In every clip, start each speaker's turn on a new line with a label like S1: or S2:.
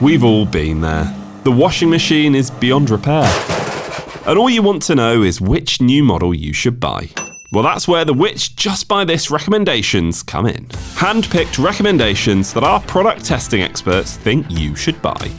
S1: We've all been there. The washing machine is beyond repair. And all you want to know is which new model you should buy. Well, that's where the Which Just Buy This recommendations come in. Hand-picked recommendations that our product testing experts think you should buy.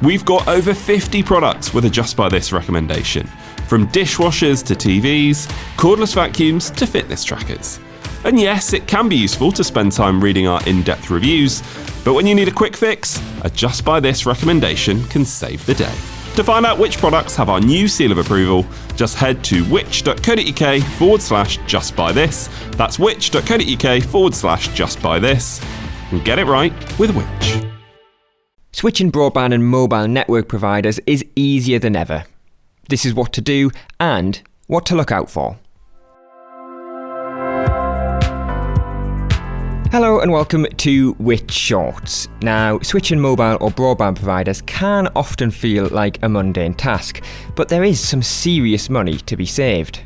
S1: We've got over 50 products with a Just Buy This recommendation, from dishwashers to TVs, cordless vacuums to fitness trackers. And yes, it can be useful to spend time reading our in-depth reviews, but when you need a quick fix, a Just Buy This recommendation can save the day. To find out which products have our new seal of approval, just head to which.co.uk/justbuythis. That's which.co.uk/justbuythis. And get it right with Which.
S2: Switching broadband and mobile network providers is easier than ever. This is what to do and what to look out for. Hello and welcome to Which Shorts. Now, switching mobile or broadband providers can often feel like a mundane task, but there is some serious money to be saved.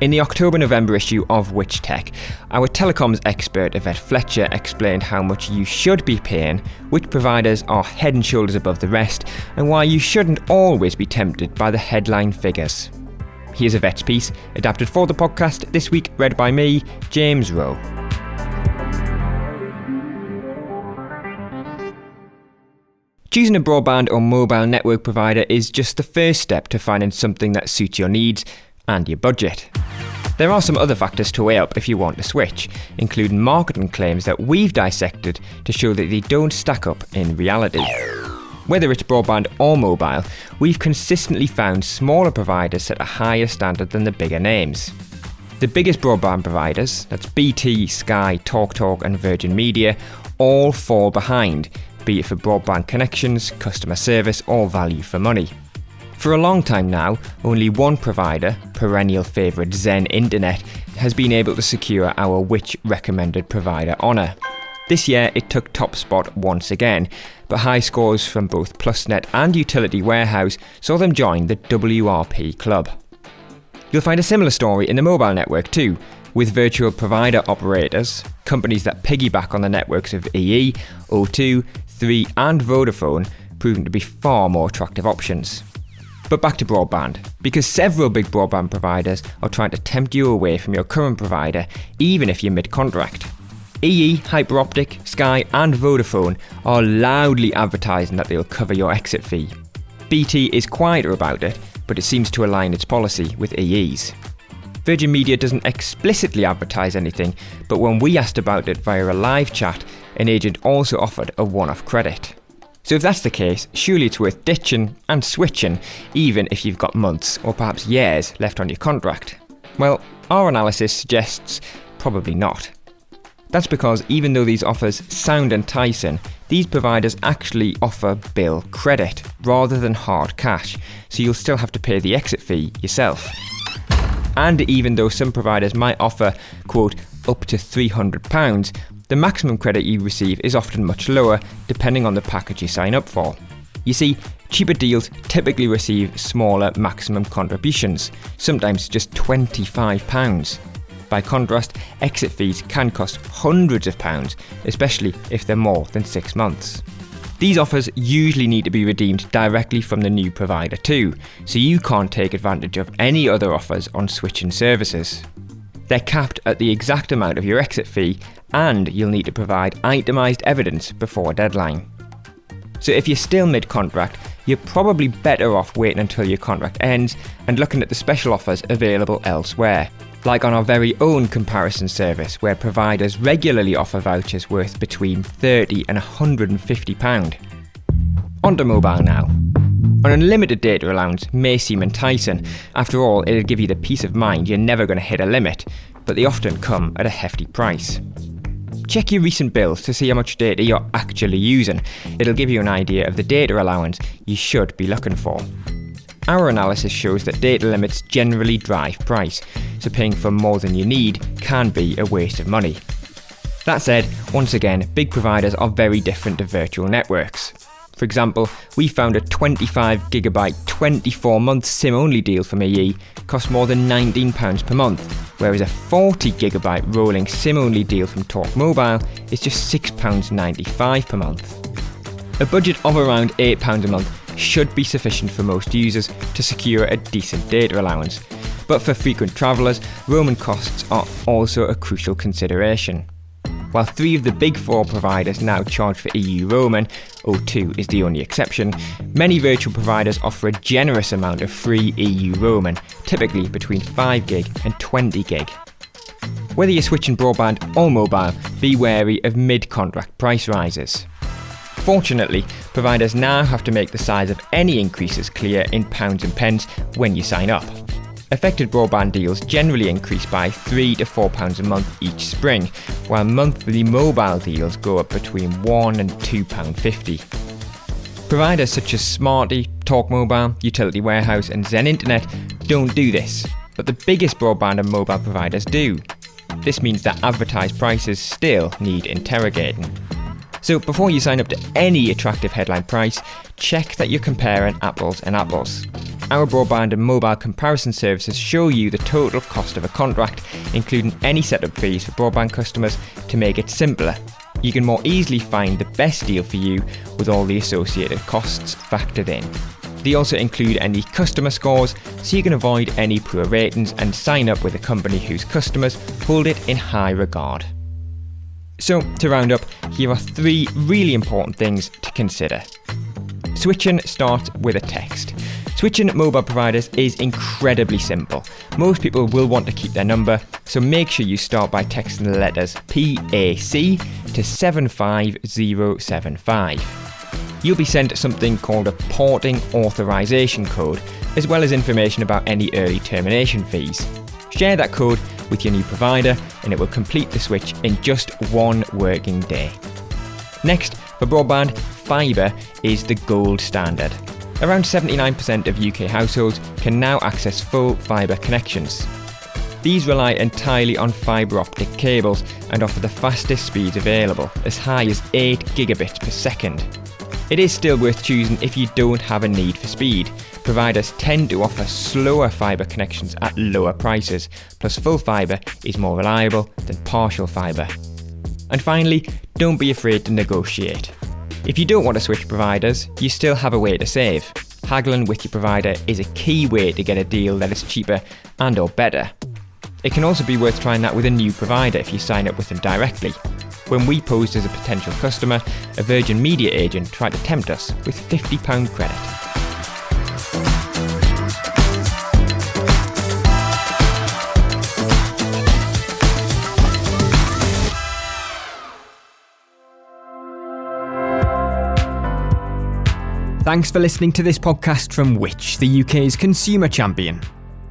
S2: In the October-November issue of Which Tech, our telecoms expert Yvette Fletcher explained how much you should be paying, which providers are head and shoulders above the rest, and why you shouldn't always be tempted by the headline figures. Here's Yvette's piece, adapted for the podcast, this week read by me, James Rowe. Choosing a broadband or mobile network provider is just the first step to finding something that suits your needs and your budget. There are some other factors to weigh up if you want to switch, including marketing claims that we've dissected to show that they don't stack up in reality. Whether it's broadband or mobile, we've consistently found smaller providers set a higher standard than the bigger names. The biggest broadband providers, that's BT, Sky, TalkTalk and Virgin Media, all fall behind, be it for broadband connections, customer service or value for money. For a long time now, only one provider, perennial favourite Zen Internet, has been able to secure our Which recommended provider honour. This year it took top spot once again, but high scores from both PlusNet and Utility Warehouse saw them join the WRP club. You'll find a similar story in the mobile network too, with virtual provider operators, companies that piggyback on the networks of EE, O2, 3 and Vodafone, proving to be far more attractive options. But back to broadband, because several big broadband providers are trying to tempt you away from your current provider, even if you're mid-contract. EE, Hyperoptic, Sky and Vodafone are loudly advertising that they'll cover your exit fee. BT is quieter about it, but it seems to align its policy with EE's. Virgin Media doesn't explicitly advertise anything, but when we asked about it via a live chat, an agent also offered a one-off credit. So if that's the case, surely it's worth ditching and switching, even if you've got months or perhaps years left on your contract. Well, our analysis suggests probably not. That's because even though these offers sound enticing, these providers actually offer bill credit rather than hard cash, so you'll still have to pay the exit fee yourself. And even though some providers might offer, quote, up to £300, the maximum credit you receive is often much lower, depending on the package you sign up for. You see, cheaper deals typically receive smaller maximum contributions, sometimes just £25. By contrast, exit fees can cost hundreds of pounds, especially if they're more than 6 months. These offers usually need to be redeemed directly from the new provider too, so you can't take advantage of any other offers on switching services. They're capped at the exact amount of your exit fee, and you'll need to provide itemised evidence before a deadline. So if you're still mid-contract, you're probably better off waiting until your contract ends and looking at the special offers available elsewhere, like on our very own comparison service where providers regularly offer vouchers worth between £30 and £150. On to mobile now. An unlimited data allowance may seem enticing. After all, it'll give you the peace of mind you're never going to hit a limit, but they often come at a hefty price. Check your recent bills to see how much data you're actually using. It'll give you an idea of the data allowance you should be looking for. Our analysis shows that data limits generally drive price, so paying for more than you need can be a waste of money. That said, once again, big providers are very different to virtual networks. For example, we found a 25GB 24-month SIM-only deal from EE cost more than £19 per month, whereas a 40GB rolling SIM-only deal from Talk Mobile is just £6.95 per month. A budget of around £8 a month should be sufficient for most users to secure a decent data allowance, but for frequent travellers, roaming costs are also a crucial consideration. While 3 of the big 4 providers now charge for EU roaming, O2 is the only exception, many virtual providers offer a generous amount of free EU roaming, typically between 5GB and 20GB. Whether you're switching broadband or mobile, be wary of mid-contract price rises. Fortunately, providers now have to make the size of any increases clear in pounds and pence when you sign up. Affected broadband deals generally increase by £3 to £4 a month each spring, while monthly mobile deals go up between £1 and £2.50. Providers such as Smarty, Talk Mobile, Utility Warehouse and Zen Internet don't do this, but the biggest broadband and mobile providers do. This means that advertised prices still need interrogating. So before you sign up to any attractive headline price, check that you're comparing apples and apples. Our broadband and mobile comparison services show you the total cost of a contract, including any setup fees for broadband customers, to make it simpler. You can more easily find the best deal for you with all the associated costs factored in. They also include any customer scores, so you can avoid any poor ratings and sign up with a company whose customers hold it in high regard. So, to round up, here are 3 really important things to consider. Switching starts with a text. Switching mobile providers is incredibly simple. Most people will want to keep their number, so make sure you start by texting the letters PAC to 75075. You'll be sent something called a porting authorization code, as well as information about any early termination fees. Share that code with your new provider and it will complete the switch in just 1 working day. Next, for broadband, fibre is the gold standard. Around 79% of UK households can now access full fibre connections. These rely entirely on fibre optic cables and offer the fastest speeds available, as high as 8 gigabits per second. It is still worth choosing if you don't have a need for speed. Providers tend to offer slower fibre connections at lower prices, plus full fibre is more reliable than partial fibre. And finally, don't be afraid to negotiate. If you don't want to switch providers, you still have a way to save. Haggling with your provider is a key way to get a deal that is cheaper and or better. It can also be worth trying that with a new provider if you sign up with them directly. When we posed as a potential customer, a Virgin Media agent tried to tempt us with £50 credit. Thanks for listening to this podcast from Which, the UK's consumer champion.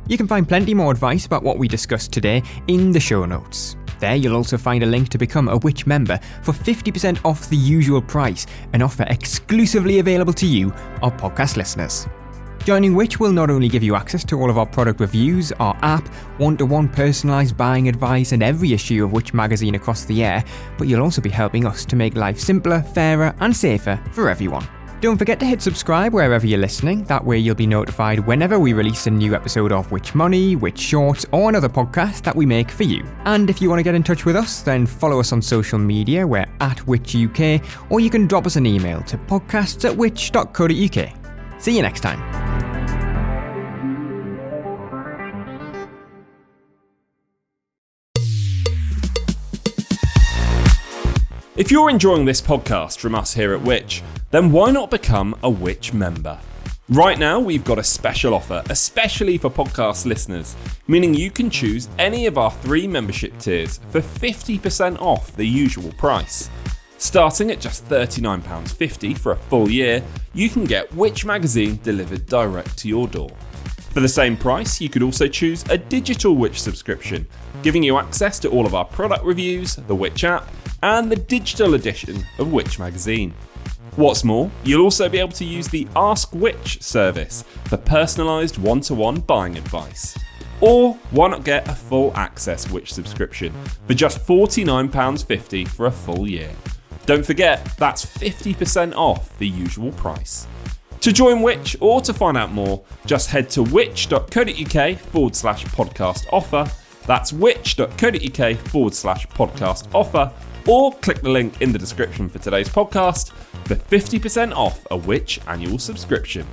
S2: You can find plenty more advice about what we discussed today in the show notes. There you'll also find a link to become a Which member for 50% off the usual price, an offer exclusively available to you, our podcast listeners. Joining Which will not only give you access to all of our product reviews, our app, one-to-one personalised buying advice and every issue of Which magazine across the air, but you'll also be helping us to make life simpler, fairer and safer for everyone. Don't forget to hit subscribe wherever you're listening, that way you'll be notified whenever we release a new episode of Which Money, Which Shorts or another podcast that we make for you. And if you want to get in touch with us, then follow us on social media, we're at Which UK, or you can drop us an email to podcasts@which.co.uk. See you next time.
S1: If you're enjoying this podcast from us here at Which, then why not become a Which member? Right now, we've got a special offer, especially for podcast listeners, meaning you can choose any of our 3 membership tiers for 50% off the usual price. Starting at just £39.50 for a full year, you can get Which magazine delivered direct to your door. For the same price, you could also choose a digital Which subscription, giving you access to all of our product reviews, the Which app, and the digital edition of Which magazine. What's more, you'll also be able to use the Ask Which service for personalised one-to-one buying advice. Or why not get a full access Which subscription for just £49.50 for a full year? Don't forget, that's 50% off the usual price. To join Which or to find out more, just head to which.co.uk/podcast offer. That's which.co.uk/podcast offer, or click the link in the description for today's podcast, for 50% off a Which annual subscription.